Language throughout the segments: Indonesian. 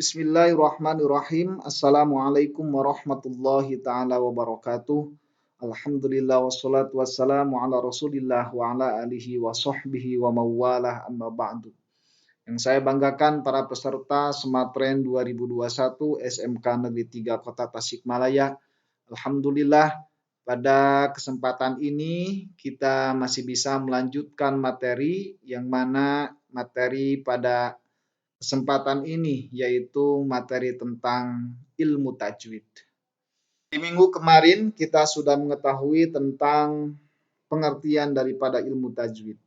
Bismillahirrahmanirrahim. Assalamualaikum warahmatullahi ta'ala wabarakatuh. Alhamdulillah wassalatu wassalamu ala rasulillah wa ala alihi wa sahbihi wa mawalah amma ba'du. Yang saya banggakan para peserta Sematren 2021 SMK Negeri 3 Kota Tasikmalaya. Alhamdulillah pada kesempatan ini kita masih bisa melanjutkan materi yang mana materi pada kesempatan ini yaitu materi tentang ilmu tajwid. Di minggu kemarin kita sudah mengetahui tentang pengertian daripada ilmu tajwid,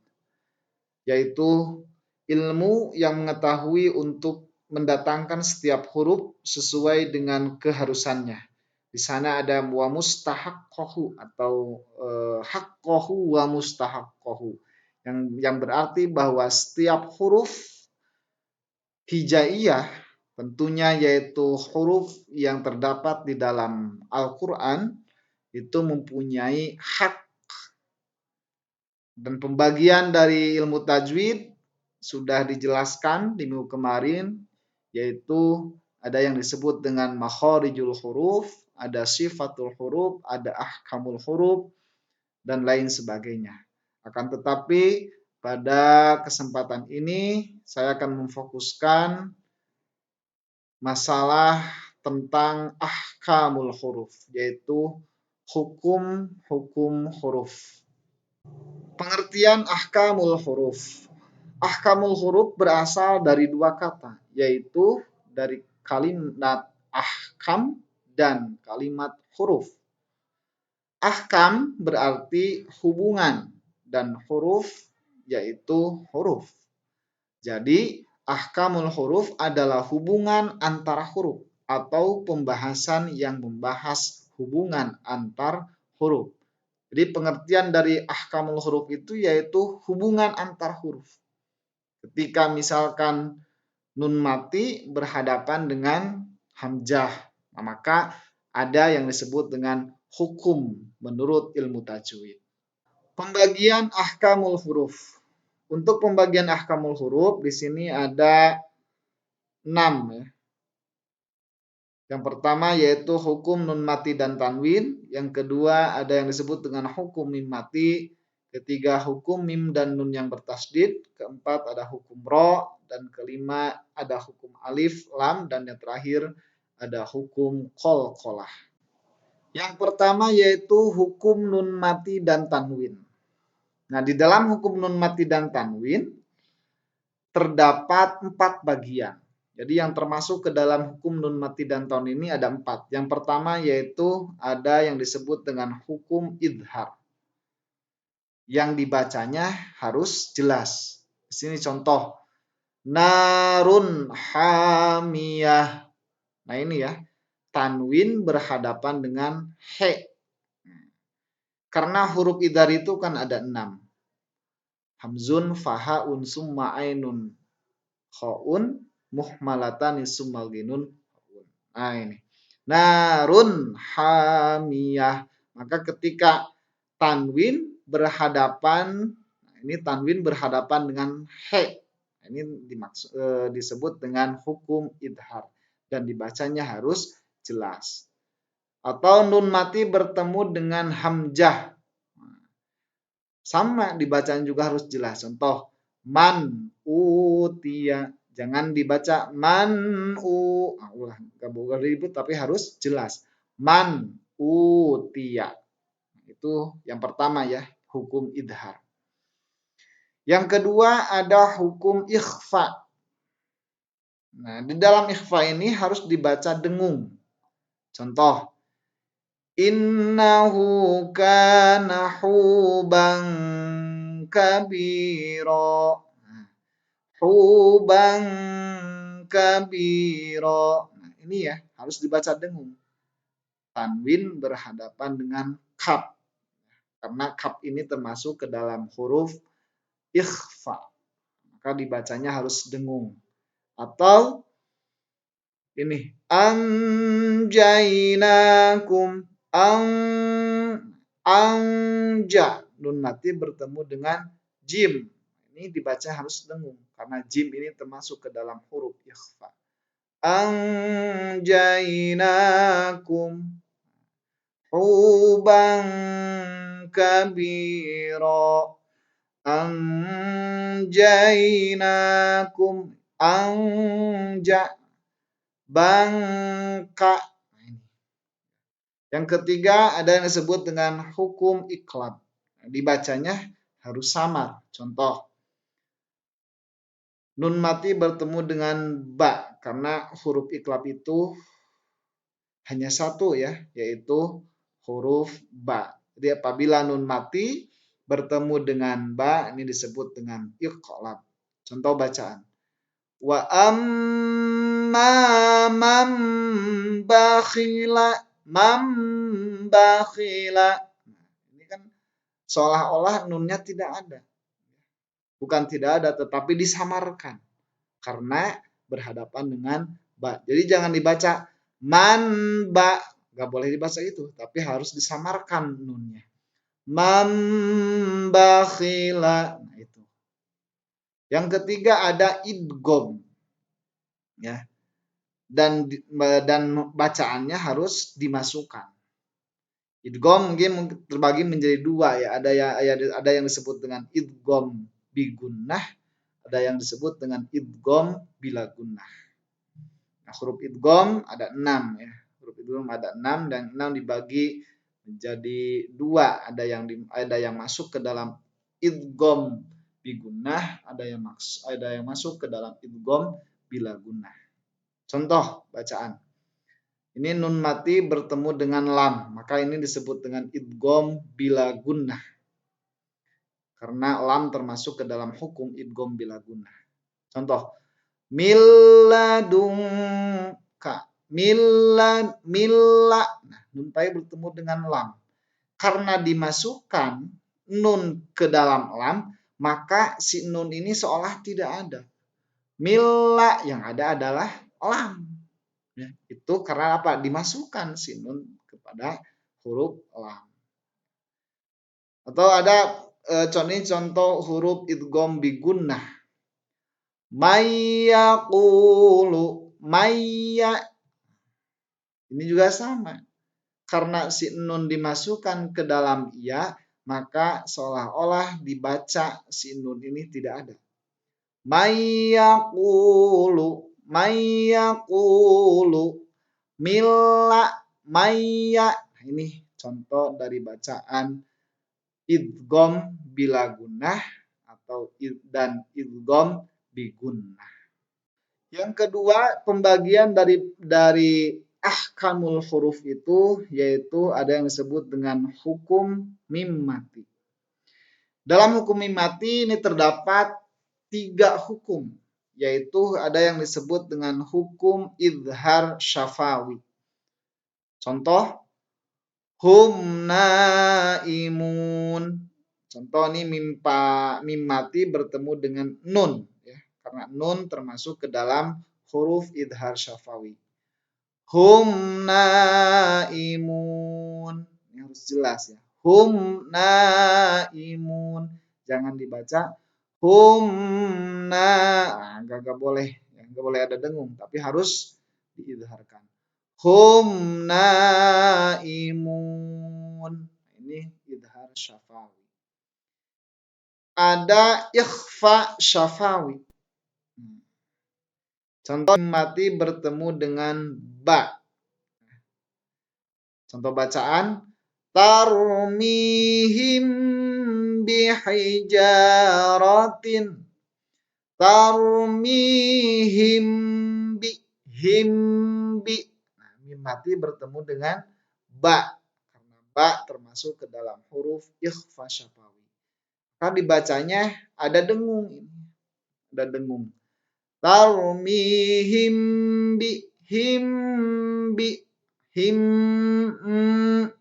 yaitu ilmu yang mengetahui untuk mendatangkan setiap huruf sesuai dengan keharusannya. Di sana ada wa mustahaqqahu atau haqqahu wa mustahaqqahu yang berarti bahwa setiap huruf hijaiyah tentunya yaitu huruf yang terdapat di dalam Al-Quran itu mempunyai hak. Dan pembagian dari ilmu tajwid sudah dijelaskan di minggu kemarin, yaitu ada yang disebut dengan makharijul huruf, ada sifatul huruf, ada ahkamul huruf, dan lain sebagainya. Akan tetapi pada kesempatan ini saya akan memfokuskan masalah tentang ahkamul huruf, yaitu hukum-hukum huruf. Pengertian ahkamul huruf. Ahkamul huruf berasal dari dua kata, yaitu dari kalimat ahkam dan kalimat huruf. Ahkam berarti hubungan dan huruf yaitu huruf. Jadi ahkamul huruf adalah hubungan antara huruf atau pembahasan yang membahas hubungan antar huruf. Jadi pengertian dari ahkamul huruf itu yaitu hubungan antar huruf. Ketika misalkan nun mati berhadapan dengan hamzah, maka ada yang disebut dengan hukum menurut ilmu tajwid. Pembagian ahkamul huruf. Untuk pembagian ahkamul huruf di sini ada 6 ya. Yang pertama yaitu hukum nun mati dan tanwin, yang kedua ada yang disebut dengan hukum mim mati, ketiga hukum mim dan nun yang bertasdid, keempat ada hukum ro, dan kelima ada hukum alif, lam, dan yang terakhir ada hukum qalqalah. Yang pertama yaitu hukum nun mati dan tanwin. Nah, di dalam hukum nun mati dan tanwin terdapat 4 bagian. Jadi yang termasuk ke dalam hukum nun mati dan tanwin ini ada 4. Yang pertama yaitu ada yang disebut dengan hukum idhar. Yang dibacanya harus jelas. Di sini contoh. Narun hamiyah. Nah ini ya. Tanwin berhadapan dengan he. Karena huruf idhar itu kan ada 6. Hamzun, fahaun, summa ainun, khaun, muhmalatan, summal ginun. Nah ini. Narun hamiyah. Maka ketika tanwin berhadapan, ini tanwin berhadapan dengan he. Ini disebut dengan hukum idhar. Dan dibacanya harus jelas. Atau nun mati bertemu dengan hamzah. Sama dibacanya juga harus jelas. Contoh, man utia. Jangan dibaca man u. Gak boleh ribut tapi harus jelas. Man utia. Itu yang pertama ya, hukum idhar. Yang kedua ada hukum ikhfa. Nah, di dalam ikhfa ini harus dibaca dengung. Contoh, innahu kana huban kabiro. Huban kabiro. Nah, ini ya harus dibaca dengung. Tanwin berhadapan dengan kaf. Karena kaf ini termasuk ke dalam huruf ikhfa. Maka dibacanya harus dengung. Atau ini anjainakum anja. Nun mati bertemu dengan jim. Ini dibaca harus dengung karena jim ini termasuk ke dalam huruf ikhfa. anjainakum huban kabira anjainakum bangka. Yang ketiga ada yang disebut dengan hukum iqlab. Dibacanya harus samar. Contoh, nun mati bertemu dengan ba karena huruf iqlab itu hanya satu ya, yaitu huruf ba. Jadi apabila nun mati bertemu dengan ba, ini disebut dengan iqlab. Contoh bacaan. Wa amma man bakhila bakhila. Ini kan seolah-olah nunnya tidak ada. Bukan tidak ada, tetapi disamarkan. Karena berhadapan dengan ba. Jadi jangan dibaca man ba. Gak boleh dibaca itu. Tapi harus disamarkan nunnya. Man bakhila. Nah itu. Yang ketiga ada idgham. Ya. Dan bacaannya harus dimasukkan. Idgham mungkin terbagi menjadi dua ya. Ada yang disebut dengan idgham bigunnah, ada yang disebut dengan idgham bila gunnah. Nah, huruf idgham ada 6 ya. Huruf idgham ada 6 dan 6 dibagi menjadi dua. Ada yang masuk ke dalam idgham bigunnah, ada yang masuk ke dalam idgham bila gunnah. Contoh bacaan. Ini nun mati bertemu dengan lam, maka ini disebut dengan idgham bila gunnah. Karena lam termasuk ke dalam hukum idgham bila gunnah. Contoh, milladunka, milla. Nah, nun pai bertemu dengan lam. Karena dimasukkan nun ke dalam lam, maka si nun ini seolah tidak ada. Milla yang ada adalah lam. Ya, itu karena apa? Dimasukkan si nun kepada huruf lam. Atau ada contoh huruf idgham bigunnah. Mayyaqulu, mayya. Ini juga sama. Karena si nun dimasukkan ke dalam ya, maka seolah-olah dibaca si nun ini tidak ada. Mayyaqulu, milla, mayya. Ini contoh dari bacaan idgham bila gunnah atau dan idgham bigunnah. Yang kedua, pembagian dari ahkamul huruf itu yaitu ada yang disebut dengan hukum mim mati. Dalam hukum mim mati ini terdapat 3 hukum, yaitu ada yang disebut dengan hukum idhar syafawi. Contoh, hum naimun. Contoh ini mim mati bertemu dengan nun ya, karena nun termasuk ke dalam huruf idhar syafawi. Hum naimun. Ini harus jelas ya. Hum naimun. Jangan dibaca hum enggak boleh. Enggak boleh ada dengung, tapi harus diidharkan. Hum naimun. Ini idhar syafawi. Ada ikhfa syafawi. Contoh mati bertemu dengan ba. Contoh bacaan tarmihim bihijaratin. Tarmihim bi. Nah, mim mati bertemu dengan ba. Karena ba termasuk ke dalam huruf ikhfa syafawi. Karena dibacanya ada dengung ini. Ada dengung. Tarmihim bi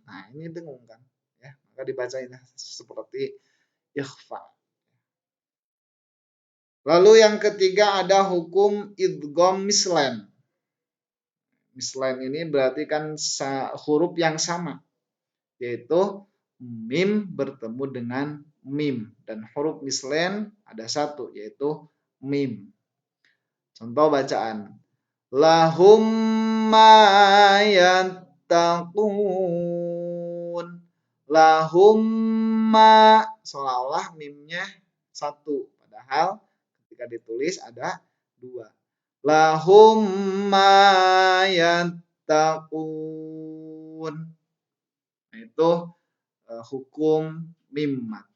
nah ini dengung kan ya, maka dibacanya seperti ikhfa. Lalu yang ketiga ada hukum idgham mislan. Mislan ini berarti kan huruf yang sama, yaitu mim bertemu dengan mim, dan huruf mislan ada satu yaitu mim. Contoh bacaan Lahum ma yattaqun. Lahum ma, seolah-olah mimnya satu, padahal ketika ditulis ada dua. Lahum ma yattaqun. Nah, itu hukum mim mati.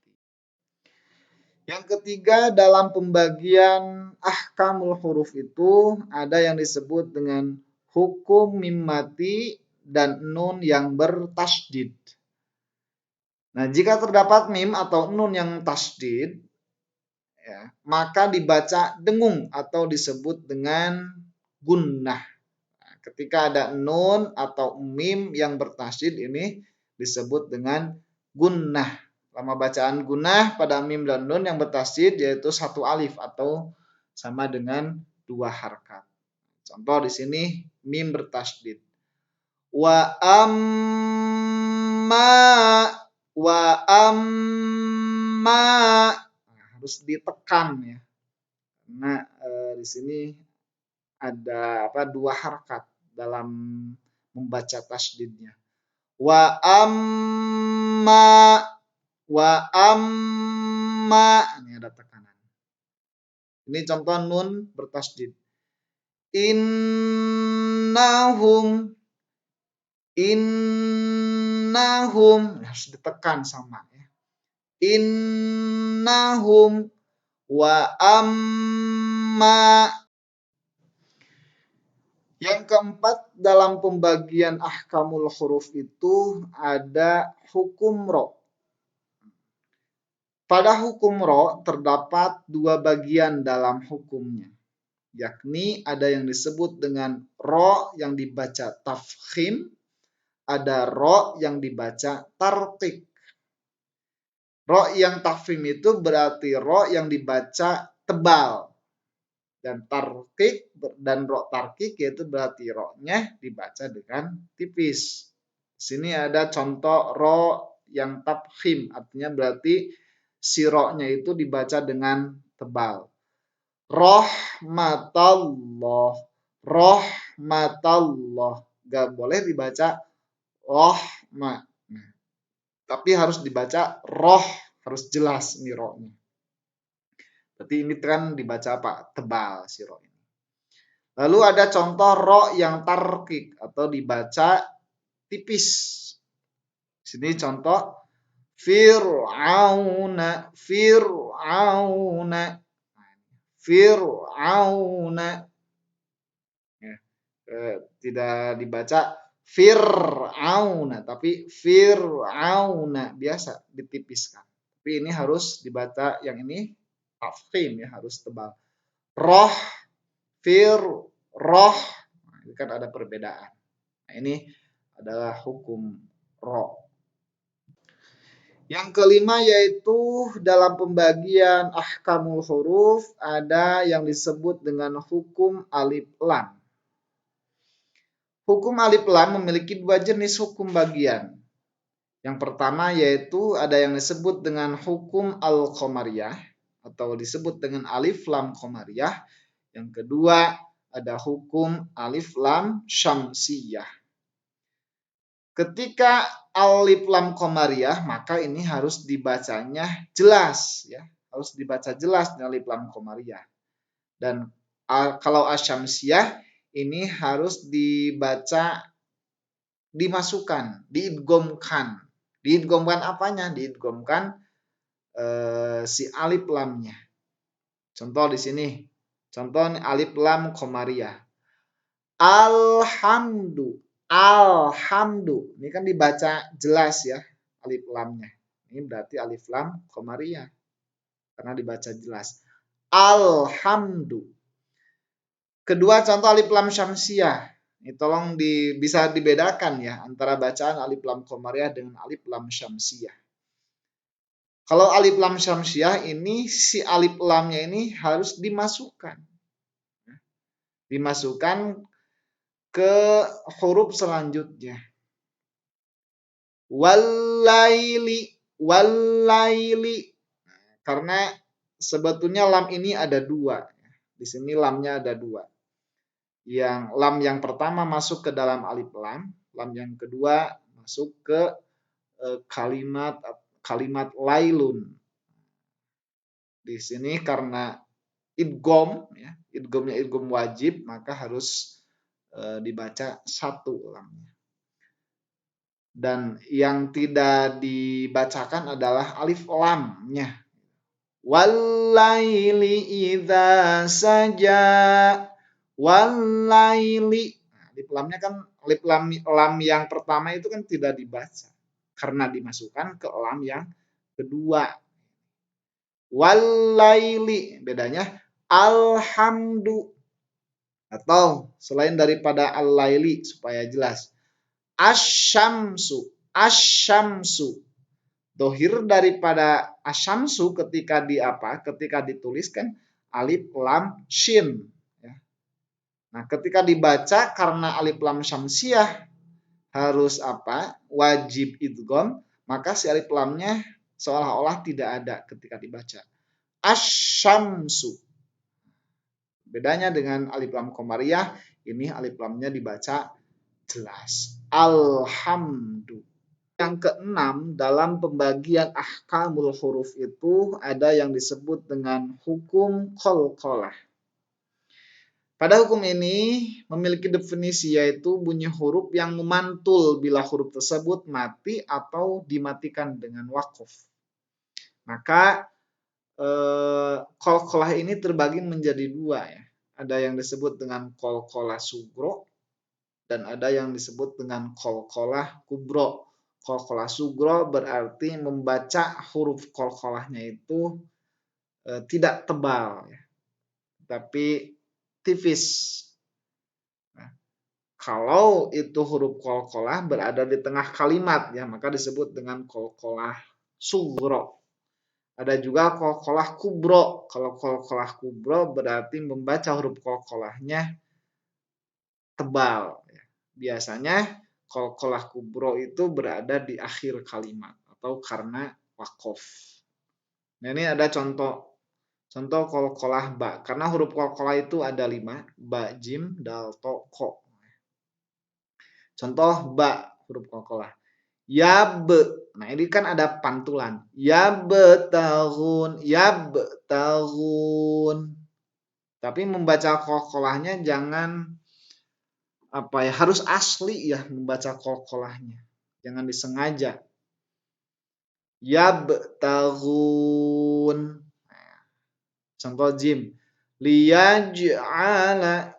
Yang ketiga, dalam pembagian ahkamul huruf itu ada yang disebut dengan hukum mim mati dan nun yang bertasydid. Nah, jika terdapat mim atau nun yang tasydid, ya, maka dibaca dengung atau disebut dengan gunnah. Nah, ketika ada nun atau mim yang bertasydid ini disebut dengan gunnah. Lama bacaan gunnah pada mim dan nun yang bertasydid yaitu satu alif atau sama dengan dua harkat. Contoh di sini mim bertasydid. Wa amma nah, harus ditekan ya. Karena di sini ada dua harkat dalam membaca tasydidnya. Wa amma ini ada tekanan. Ini contoh nun bertasydid. Innahum harus ditekan sama ya. Innahum wa amma. Yang keempat, dalam pembagian ahkamul huruf itu ada hukum ro. Pada hukum ro terdapat dua bagian dalam hukumnya, yakni ada yang disebut dengan ro yang dibaca tafkhim, ada ro yang dibaca tarqiq. Ro yang tafkhim itu berarti ro yang dibaca tebal, dan tarqiq dan ro tarqiq yaitu berarti ro-nya dibaca dengan tipis. Di sini ada contoh ro yang tafkhim, artinya berarti si ro-nya itu dibaca dengan tebal. Rahmatallah, rahmatallah, gak boleh dibaca rahma, tapi harus dibaca roh, harus jelas ini ro-nya. Berarti ini kan dibaca apa? Tebal si ro ini. Lalu ada contoh ro yang tarqiq atau dibaca tipis. Sini contoh Fir'auna, Fir'auna, Fir'auna. Ya, tidak dibaca Fir'auna, tapi Fir'auna, biasa ditipiskan. Tapi ini harus dibaca yang ini tafkhim ya, harus tebal. Roh, roh, nah, ini kan ada perbedaan. Nah, ini adalah hukum ro. Yang kelima yaitu dalam pembagian ahkamul huruf ada yang disebut dengan hukum alif lam. Hukum alif lam memiliki dua jenis hukum bagian. Yang pertama yaitu ada yang disebut dengan hukum al-qamariyah atau disebut dengan alif lam qamariyah. Yang kedua ada hukum alif lam syamsiyah. Ketika alif lam qamariyah maka ini harus dibacanya jelas ya, harus dibaca jelas dengan alif lam qamariyah. Dan kalau asyamsiyah ini harus dibaca dimasukkan, diidghamkan. Diidghamkan apanya? Diidghamkan si alif lamnya. Contoh di sini. Contoh alif lam qamariyah. Alhamdu. Alhamdu. Ini kan dibaca jelas ya alif lamnya. Ini berarti alif lam qamariyah. Karena dibaca jelas. Alhamdu. Kedua contoh alif lam syamsiyah. Ini tolong bisa dibedakan ya antara bacaan alif lam qamariyah dengan alif lam syamsiyah. Kalau alif lam syamsiyah ini si alif lamnya ini harus dimasukkan. Dimasukkan ke huruf selanjutnya. Walaili, walaili. Karena sebetulnya lam ini ada dua. Di sini lamnya ada dua. Yang lam yang pertama masuk ke dalam alif lam yang kedua masuk ke kalimat kalimat lailun. Di sini karena idgham ya, idghamnya idgham wajib, maka harus dibaca satu lamnya. Dan yang tidak dibacakan adalah alif lamnya. Walaili idza saja. Walaili. Nah, alif lamnya kan alif lam yang pertama itu kan tidak dibaca karena dimasukkan ke lam yang kedua. Walaili bedanya alhamdu, atau selain daripada al-laili supaya jelas asyamsu. Asyamsu dohir daripada asyamsu ketika ketika dituliskan alif lam shin ya. Nah, ketika dibaca karena alif lam syamsiyah harus wajib idgham, maka si alif lamnya seolah-olah tidak ada ketika dibaca. Asyamsu. Bedanya dengan alif lam qamariyah, ini alif lamnya dibaca jelas. Alhamdulillah. Yang keenam, dalam pembagian ahkamul huruf itu ada yang disebut dengan hukum qalqalah. Pada hukum ini memiliki definisi, yaitu bunyi huruf yang memantul bila huruf tersebut mati atau dimatikan dengan waqaf. Maka qalqalah ini terbagi menjadi dua ya. Ada yang disebut dengan qalqalah sugro dan ada yang disebut dengan qalqalah kubro. Qalqalah sugro berarti membaca huruf qalqalahnya itu tidak tebal ya, tapi tipis. Nah, kalau itu huruf qalqalah berada di tengah kalimat ya, maka disebut dengan qalqalah sugro. Ada juga qalqalah kubro. Kalau qalqalah kubro berarti membaca huruf qalqalahnya tebal. Biasanya qalqalah kubro itu berada di akhir kalimat atau karena waqaf. Nah, ini ada contoh qalqalah ba. Karena huruf qalqalah itu ada 5, ba, jim, dal, to, ko. Contoh ba huruf qalqalah. Yab. Nah, ini kan ada pantulan. Yabtaghun, yabtaghun. Tapi membaca qalqalahnya jangan harus asli ya membaca qalqalahnya. Jangan disengaja. Yabtaghun. Nah, contoh jim. Liyaj'ala,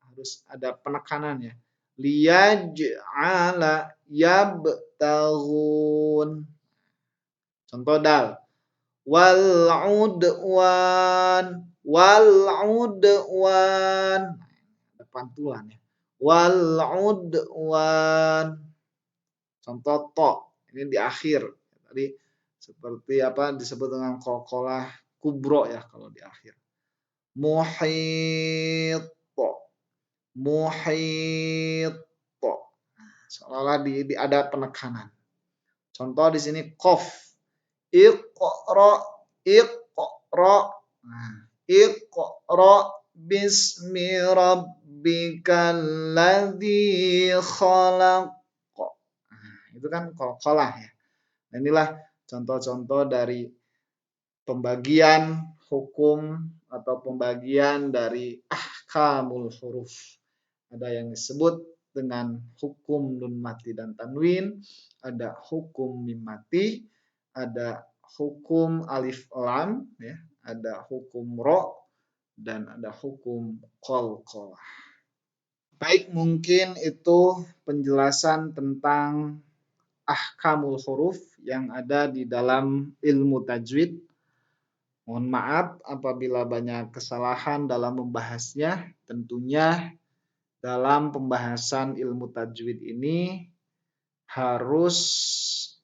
harus ada penekanannya. Liyaj'ala yabtaghun. Contoh dal. Wal'udwan. Ada pantulan ya. Wal'udwan. Contoh to. Ini di akhir. Tadi seperti disebut dengan qalqalah kubro ya kalau di akhir. Muhit. Seolah-olah ada penekanan. Contoh di sini qaf. Iqra. Nah, iqra bismi rabbikal ladzi khalaq. Nah, itu kan qalqalah ya. Nah, inilah contoh-contoh dari pembagian hukum atau pembagian dari ahkamul huruf. Ada yang disebut dengan hukum nun mati dan tanwin, ada hukum mim mati, ada hukum alif lam ya, ada hukum ro, dan ada hukum qalqalah. Baik, mungkin itu penjelasan tentang ahkamul huruf yang ada di dalam ilmu tajwid. Mohon maaf apabila banyak kesalahan dalam membahasnya. Tentunya dalam pembahasan ilmu tajwid ini harus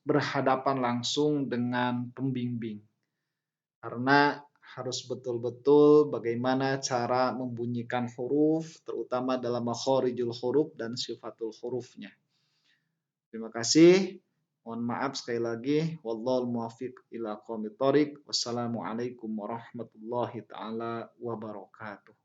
berhadapan langsung dengan pembimbing. Karena harus betul-betul bagaimana cara membunyikan huruf, terutama dalam makharijul huruf dan sifatul hurufnya. Terima kasih. Mohon maaf sekali lagi. Wallahul muwaffiq ila aqwamit thoriq. Wassalamualaikum warahmatullahi taala wabarakatuh.